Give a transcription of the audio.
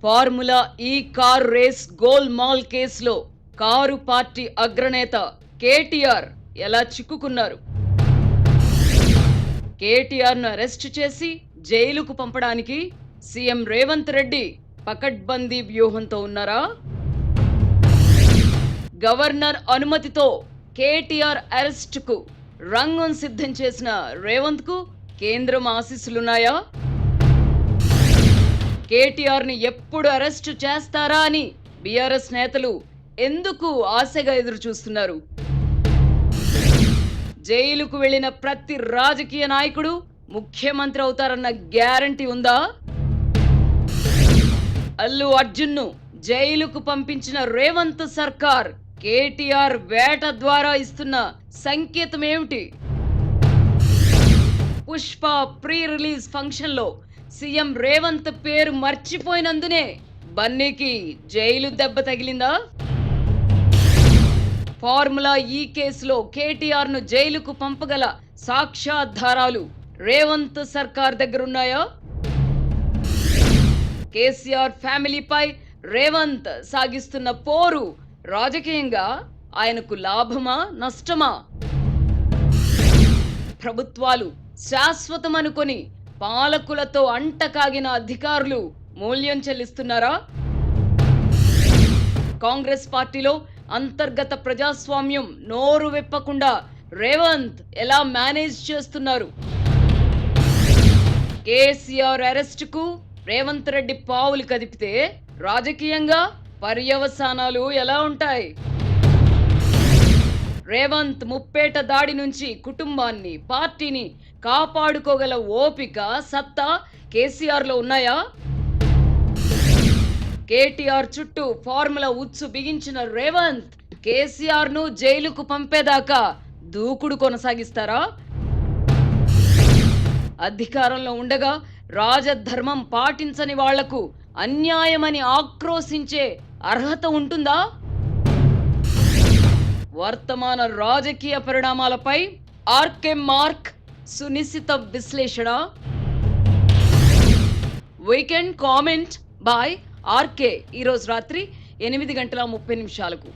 Formula ఈ car race goal mall కేసులో car party అగ్రనేత కేటీఆర్ ఎలా చిక్కుకున్నారు? కేటీఆర్ను అరెస్టు చేసి జైలుకు పంపడానికి సీఎం రేవంత్ రెడ్డి పకడ్బందీ వ్యూహంతో ఉన్నారా? గవర్నర్ అనుమతితో కేటీఆర్ అరెస్టుకు రంగం సిద్ధం చేసిన రేవంత్ కు కేంద్రం ఆశీస్సులున్నాయా? కేటీఆర్ ని ఎప్పుడు అరెస్టు చేస్తారా అని బీఆర్ఎస్ నేతలు ఎందుకు ఆశగా ఎదురు చూస్తున్నారు? జైలుకు వెళ్లిన ప్రతి రాజకీయ నాయకుడు ముఖ్యమంత్రి అవుతారన్న గ్యారంటీ ఉందా? అల్లు అర్జున్ను జైలుకు పంపించిన రేవంత్ సర్కార్ కేటీఆర్ వేట ద్వారా ఇస్తున్న సంకేతం ఏమిటి? పుష్ప ప్రీ రిలీజ్ ఫంక్షన్ లో సీఎం రేవంత్ పేరు మర్చిపోయినందునే బన్నీకి జైలు దెబ్బ తగిలిందా? ఫార్ములా ఈ కేసులో కేటీఆర్ ను జైలుకు పంపగల సాక్ష్యాధారాలు రేవంత్ సర్కార్ దగ్గరున్నాయా? కేసీఆర్ ఫ్యామిలీపై రేవంత్ సాగిస్తున్న పోరు రాజకీయంగా ఆయనకు లాభమా నష్టమా? ప్రభుత్వాలు శాశ్వతమనుకొని పాలకులతో అంటకాగిన అధికారులు మూల్యం చెల్లిస్తున్నారా? కాంగ్రెస్ పార్టీలో అంతర్గత ప్రజాస్వామ్యం నోరు విప్పకుండా రేవంత్ ఎలా మేనేజ్ చేస్తున్నారు? కేసీఆర్ అరెస్టుకు రేవంత్ రెడ్డి పావులు కదిపితే రాజకీయంగా పర్యవసానాలు ఎలా ఉంటాయి? రేవంత్ ముప్పేట దాడి నుంచి కుటుంబాన్ని పార్టీని కాపాడుకోగల ఓపిక సత్తా కేసీఆర్ లో ఉన్నాయా? కేటీఆర్ చుట్టూ ఫార్ములా ఉచ్చు బిగించిన రేవంత్ కేసీఆర్ ను జైలుకు పంపేదాకా దూకుడు కొనసాగిస్తారా? అధికారంలో ఉండగా రాజధర్మం పాటించని వాళ్లకు అన్యాయమని ఆక్రోశించే అర్హత ఉంటుందా? వర్తమాన రాజకీయ పరిణామాలపై ఆర్కే మార్క్ సునిశిత విశ్లేషణ. వీకెండ్ కామెంట్ బై ఆర్కే ఈరోజు రాత్రి 8:30 నిమిషాలకు.